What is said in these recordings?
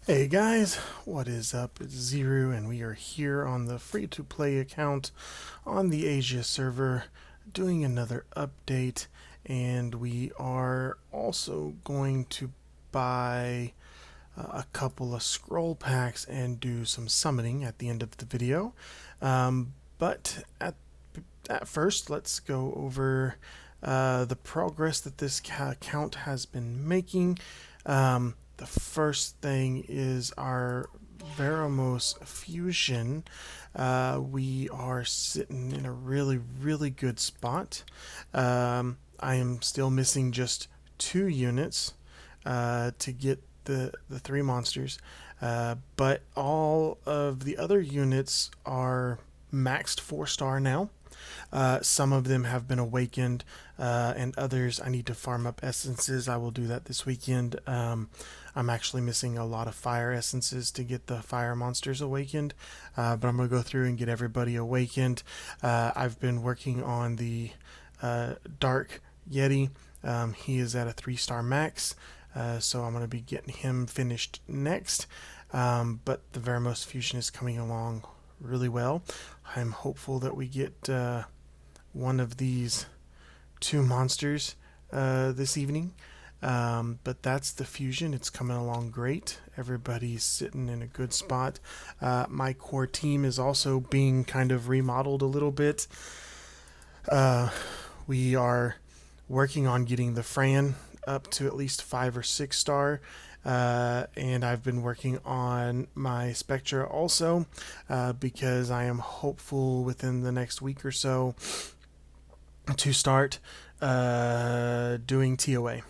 Hey guys, what is up? It's Zero, and we are here on the free to play account on the Asia server doing another update. And we are also going to buy a couple of scroll packs and do some summoning at the end of the video. But at first, let's go over the progress that this account has been making. The first thing is our Veramos Fusion. We are sitting in a really, really good spot. I am still missing just 2 units to get the 3 monsters, but all of the other units are maxed 4-star now. Some of them have been awakened, and others I need to farm up essences. I will do that this weekend. I'm actually missing a lot of fire essences to get the fire monsters awakened, but I'm going to go through and get everybody awakened. I've been working on the Dark Yeti. He is at a 3-star max, so I'm going to be getting him finished next. But the Veramos Fusion is coming along really well. I'm hopeful that we get one of these 2 monsters this evening. But that's the fusion. It's coming along great. Everybody's sitting in a good spot. My core team is also being kind of remodeled a little bit. Uh, we are working on getting the Fran up to at least 5 or 6 star. And I've been working on my Spectra also, because I am hopeful within the next week or so to start doing TOA.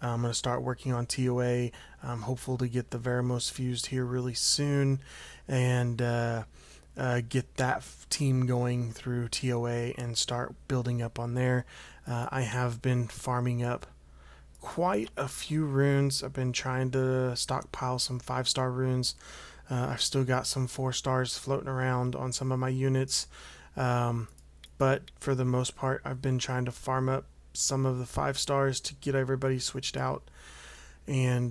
I'm going to start working on TOA. I'm hopeful to get the Veramos fused here really soon and get that team going through TOA and start building up on there. I have been farming up quite a few runes. I've been trying to stockpile some 5-star runes. I've still got some 4 stars floating around on some of my units. But for the most part, I've been trying to farm up some of the 5 stars to get everybody switched out and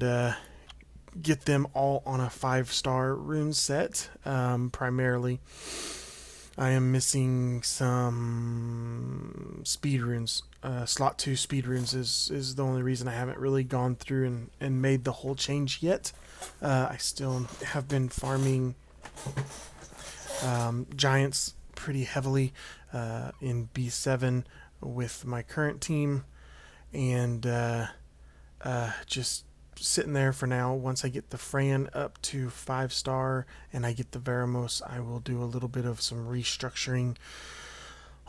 get them all on a 5-star rune set, primarily. I am missing some speed runes. Slot 2 speed runes is the only reason I haven't really gone through and made the whole change yet. I still have been farming giants pretty heavily in B7 with my current team, and just sitting there for now. Once I get the Fran up to 5-star and I get the Veramos, I will do a little bit of some restructuring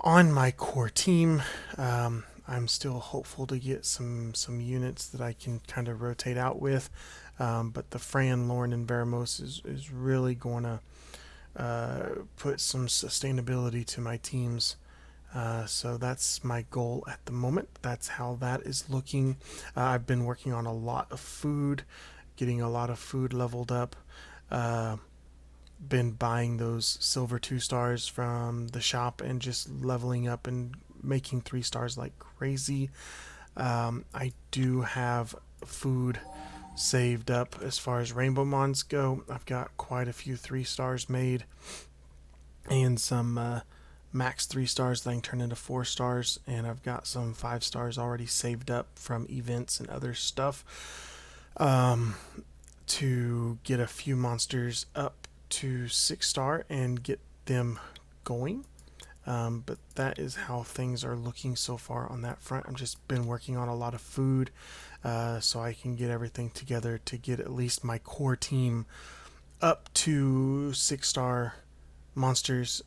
on my core team. I'm still hopeful to get some units that I can kind of rotate out with, but the Fran, Lorne, and Veramos is really going to put some sustainability to my teams. So that's my goal at the moment. That's how that is looking. I've been working on a lot of food, getting a lot of food leveled up. Uh, been buying those silver 2 stars from the shop and just leveling up and making 3 stars like crazy. I do have food saved up as far as rainbow mons go. I've got quite a few 3 stars made and some max 3 stars that I can turn into 4 stars, and I've got some 5 stars already saved up from events and other stuff, um, to get a few monsters up to 6 star and get them going. But that is how things are looking so far on that front. I've just been working on a lot of food, so I can get everything together to get at least my core team up to 6 star monsters,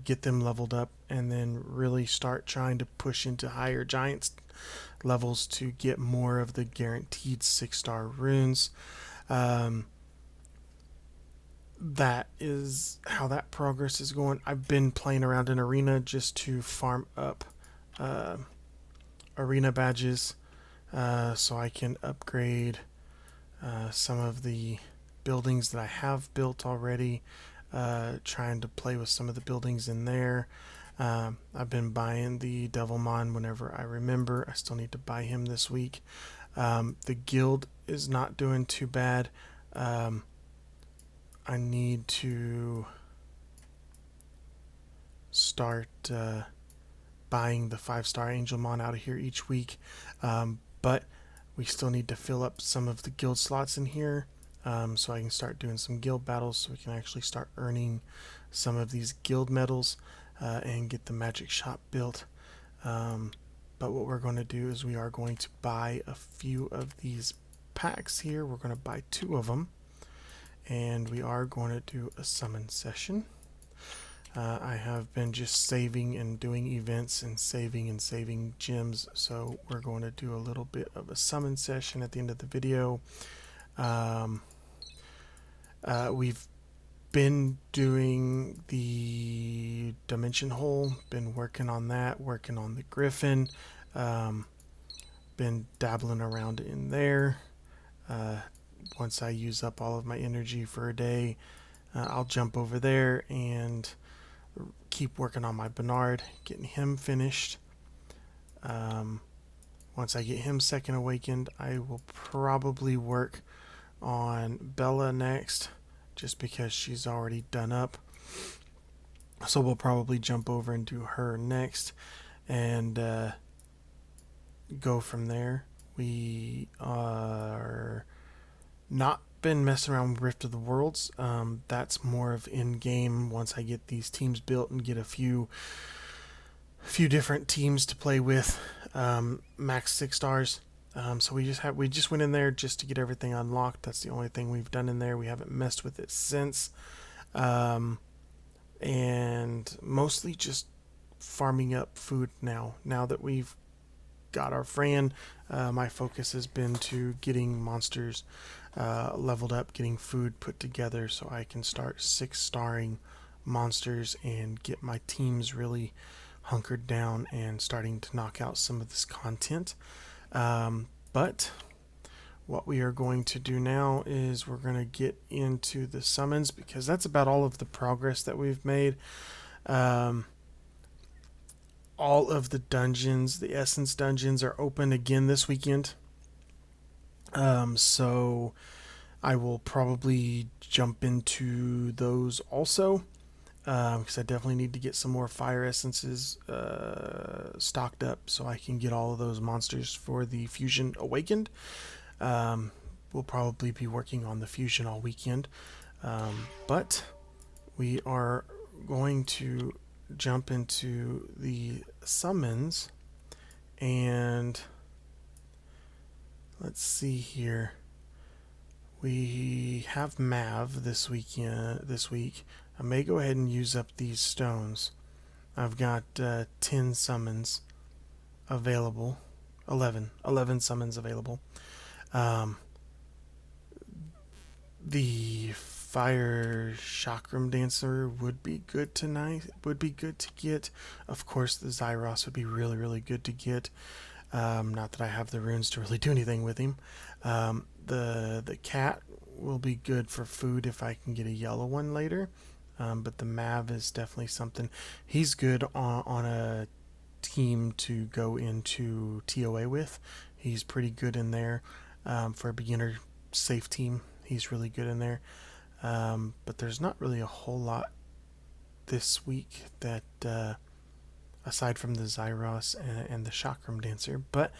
get them leveled up, and then really start trying to push into higher giants levels to get more of the guaranteed 6 star runes. Um, that is how that progress is going. I've been playing around in arena just to farm up uh, arena badges, so I can upgrade some of the buildings that I have built already. Trying to play with some of the buildings in there. I've been buying the Devilmon whenever I remember. I still need to buy him this week. The guild is not doing too bad. I need to start buying the 5-star Angelmon out of here each week. But we still need to fill up some of the guild slots in here, so I can start doing some guild battles so we can actually start earning some of these guild medals and get the magic shop built. But what we're going to do is we are going to buy a few of these packs here. We're going to buy 2 of them, and we are going to do a summon session. I have been just saving and doing events and saving gems, so we're going to do a little bit of a summon session at the end of the video. We've been doing the dimension hole, been working on that, working on the griffin, been dabbling around in there. Once I use up all of my energy for a day, I'll jump over there and keep working on my Bernard, getting him finished. Once I get him second awakened, I will probably work on Bella next, just because she's already done up. So we'll probably jump over and do her next and go from there. We are not been messing around with Rift of the Worlds. That's more of in-game once I get these teams built and get a few different teams to play with. Max 6 stars. So we just went in there just to get everything unlocked. That's the only thing we've done in there. We haven't messed with it since. And mostly just farming up food now. Now that we've got our Fran, my focus has been to getting monsters leveled up, getting food put together so I can start 6-starring monsters and get my teams really hunkered down and starting to knock out some of this content. But what we are going to do now is we're going to get into the summons, because that's about all of the progress that we've made. All of the dungeons, the Essence dungeons, are open again this weekend. So I will probably jump into those also, because I definitely need to get some more fire essences stocked up so I can get all of those monsters for the Fusion Awakened. We'll probably be working on the Fusion all weekend, but we are going to jump into the summons, and let's see here. We have Mav this week. I may go ahead and use up these stones. I've got 10 summons available. 11 summons available. The Fire Chakram Dancer would be good tonight. Would be good to get. Of course, the Zyros would be really, really good to get. Not that I have the runes to really do anything with him. The cat will be good for food if I can get a yellow one later. But the Mav is definitely something. He's good on a team to go into TOA with. He's pretty good in there. For a beginner safe team, he's really good in there. But there's not really a whole lot this week that aside from the Zyros and the Chakram Dancer. But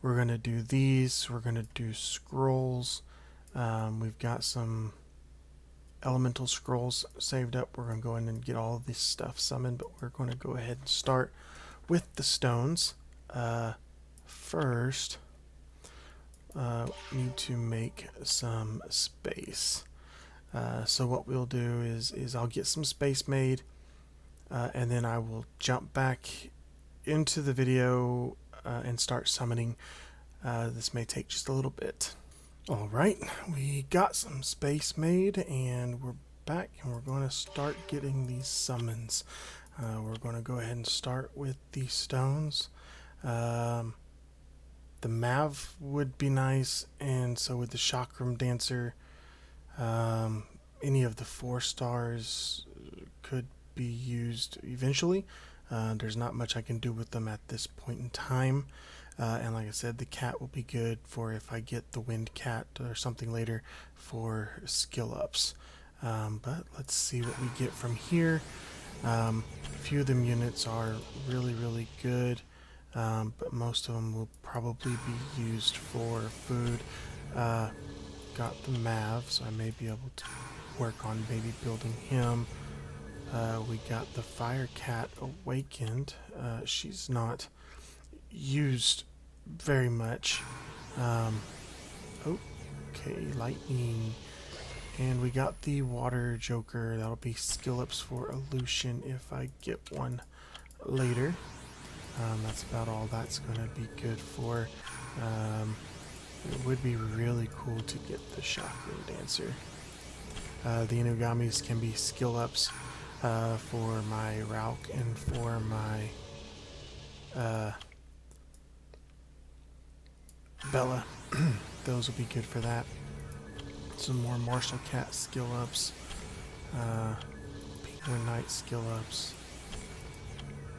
we're going to do these. We're going to do scrolls. We've got some elemental scrolls saved up. We're going to go in and get all of this stuff summoned, but we're going to go ahead and start with the stones. First, need to make some space. So what we'll do is I'll get some space made, and then I will jump back into the video and start summoning. This may take just a little bit. Alright, we got some space made, and we're back, and we're going to start getting these summons. We're going to go ahead and start with the stones. The Mav would be nice, and so would the Chakram Dancer. Any of the 4 stars could be used eventually. There's not much I can do with them at this point in time. And like I said, the cat will be good for if I get the Wind Cat or something later for skill ups. But let's see what we get from here. A few of them units are really, really good, but most of them will probably be used for food. Got the Mav, so I may be able to work on maybe building him. We got the Fire Cat awakened. She's not used very much. Okay, lightning. And we got the Water Joker. That'll be skill ups for Illusion if I get one later. That's about all that's going to be good for. It would be really cool to get the Chakra Dancer. The Inugamis can be skill ups for my Rauk and for my Bella. Those will be good for that. Some more Martial Cat skill ups. Penguin Knight skill ups.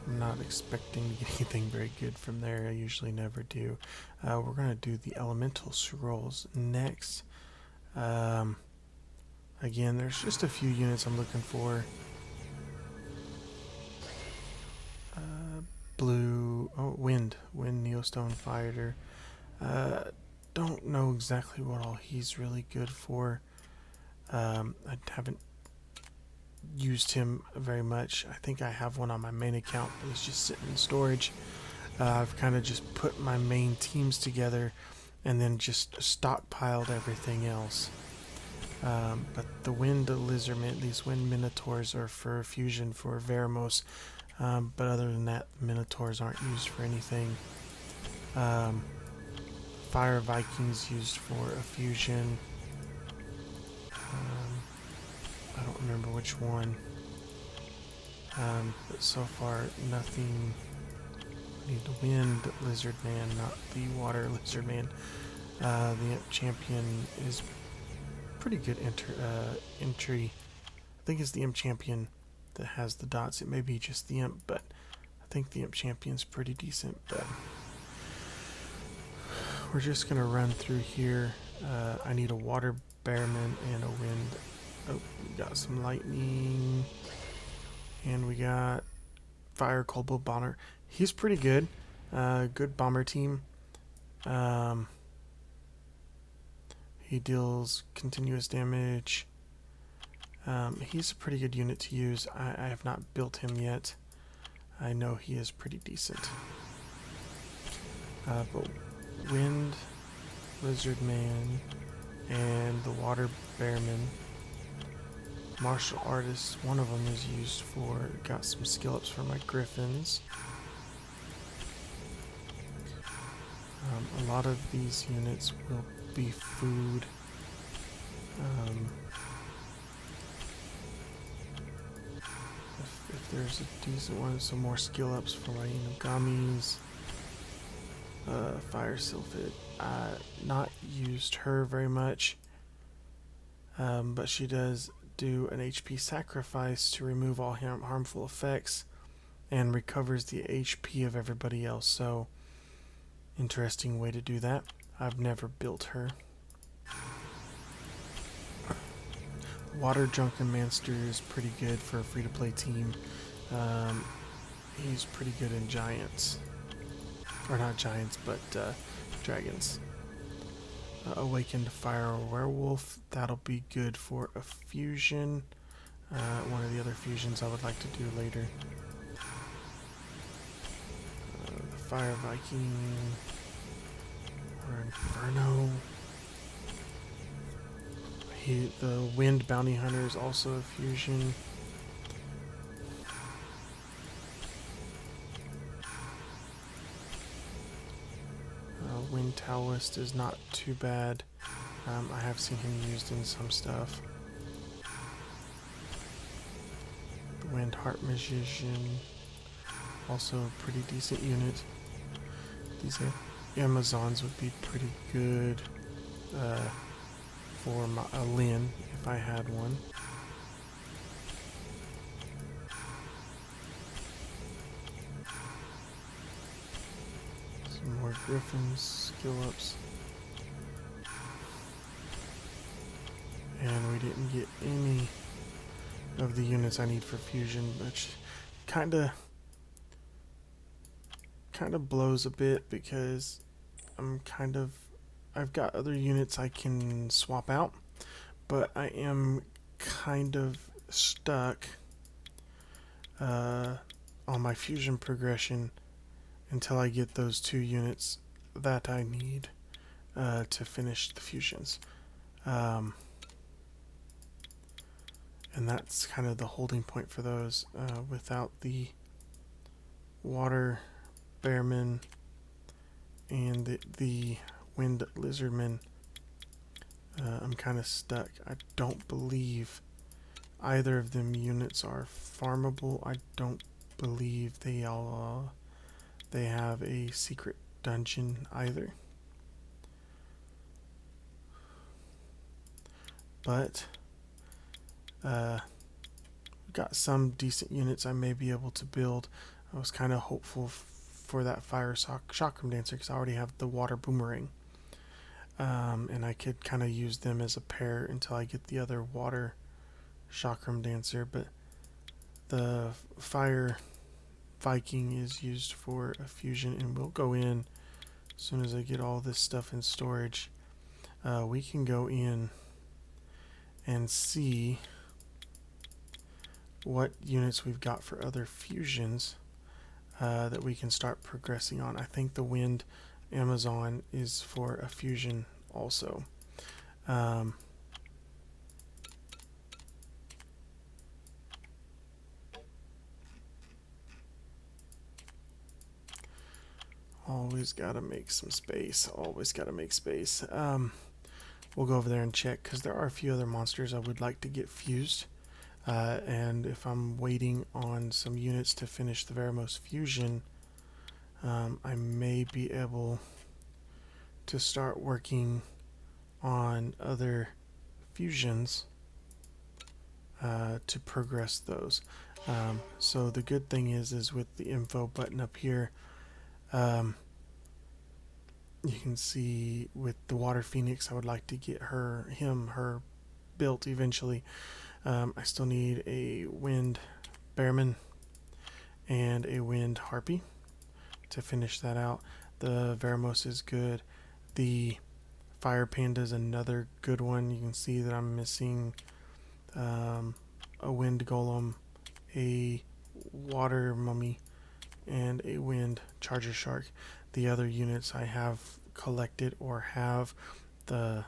I'm not expecting to get anything very good from there. I usually never do. We're going to do the Elemental Scrolls next. Again, there's just a few units I'm looking for. Wind Neostone Fighter. Don't know exactly what all he's really good for. I haven't used him very much. I think I have one on my main account, but it's just sitting in storage. I've kind of just put my main teams together and then just stockpiled everything else. But the Wind Lizardmen, these Wind Minotaurs are for fusion for Veramos. But other than that, the Minotaurs aren't used for anything. Fire Vikings used for a fusion. I don't remember which one. But so far, nothing. I need the Wind Lizard Man, not the Water Lizard Man. The Imp Champion is pretty good entry. I think it's the Imp Champion that has the dots. It may be just the Imp, but I think the Imp Champion's pretty decent. But we're just gonna run through here. I need a Water Bearman and a Wind. Oh, we got some lightning, and we got Fire Coldbow Bomber. He's pretty good. Good bomber team. He deals continuous damage. He's a pretty good unit to use. I have not built him yet. I know he is pretty decent. But Wind Lizard Man and the Water Bearman. Martial Artist, one of them is used for, got some skill ups for my Griffins. A lot of these units will be food. If there's a decent one, some more skill ups for my Inugamis. Fire Sylphid. Not used her very much, but she does do an HP sacrifice to remove all harmful effects and recovers the HP of everybody else. So, interesting way to do that. I've never built her. Water Drunken Manster is pretty good for a free-to-play team. He's pretty good in Giants. Or not Giants, but Dragons. Awakened Fire Werewolf. That'll be good for a fusion. One of the other fusions I would like to do later. The Fire Viking. Or Inferno. The Wind Bounty Hunter is also a fusion. Wind Taoist is not too bad. I have seen him used in some stuff. The Wind Heart Magician, also a pretty decent unit. These Amazons would be pretty good for a Lin if I had one. Some more Griffins, skill ups. And we didn't get any of the units I need for fusion, which kind of blows a bit because I've got other units I can swap out, but I am kind of stuck on my fusion progression until I get those 2 units that I need to finish the fusions. And that's kind of the holding point for those. Without the water bearmen and the wind lizardmen, I'm kind of stuck. I don't believe either of them units are farmable. I don't believe they have a secret dungeon either. But got some decent units I may be able to build. I was kind of hopeful for that fire chakram dancer because I already have the water boomerang, and I could kind of use them as a pair until I get the other water chakram dancer. But the fire Viking is used for a fusion, and we'll go in as soon as I get all this stuff in storage. We can go in and see what units we've got for other fusions that we can start progressing on. I think the wind Amazon is for a fusion also. Always gotta make some space. Always gotta make space. We'll go over there and check because there are a few other monsters I would like to get fused. And if I'm waiting on some units to finish the Veramos fusion, I may be able to start working on other fusions to progress those. So the good thing is with the info button up here, you can see with the water phoenix, I would like to get her built eventually. I still need a wind bearman and a wind harpy to finish that out. The Veramos is good. The fire panda is another good one. You can see that I'm missing a wind golem, a water mummy, and a wind charger shark. The other units I have collected or have. The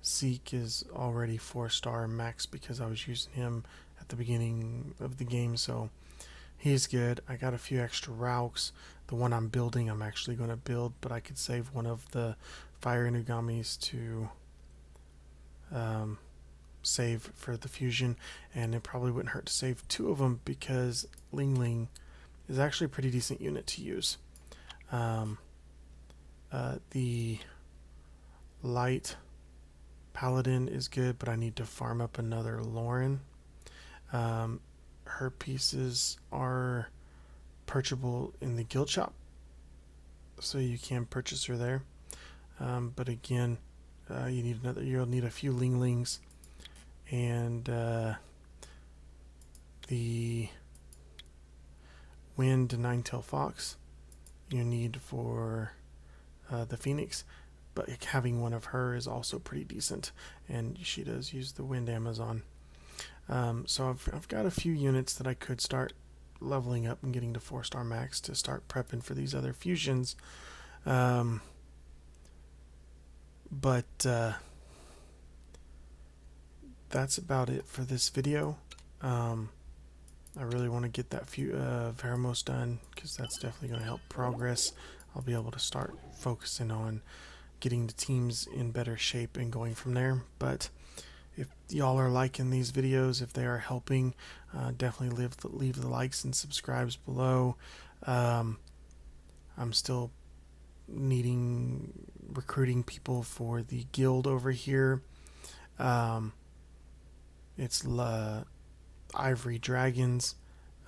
Seek is already 4-star max because I was using him at the beginning of the game, so he's good. I got a few extra Rauks. The one I'm building, I'm actually going to build, but I could save one of the fire Inugamis to save for the fusion, and it probably wouldn't hurt to save 2 of them because Ling Ling is actually a pretty decent unit to use. The light paladin is good, but I need to farm up another Lauren. Her pieces are purchasable in the guild shop, so you can purchase her there. But again, you'll need a few Ling Lings and the wind nine-tail fox you need for the phoenix, but having one of her is also pretty decent, and she does use the wind Amazon. So I've got a few units that I could start leveling up and getting to 4-star max to start prepping for these other fusions. But that's about it for this video. I really want to get that Veramos done because that's definitely going to help progress. I'll be able to start focusing on getting the teams in better shape and going from there. But if y'all are liking these videos, if they are helping, definitely leave the likes and subscribes below. I'm still recruiting people for the guild over here. It's Ivory Dragons.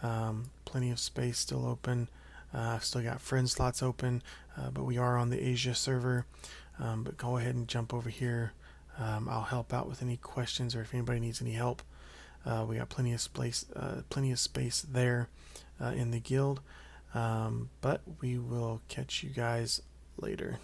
Plenty of space still open. I've still got friend slots open, but we are on the Asia server. But go ahead and jump over here. I'll help out with any questions, or if anybody needs any help. We got plenty of space there in the guild. But we will catch you guys later.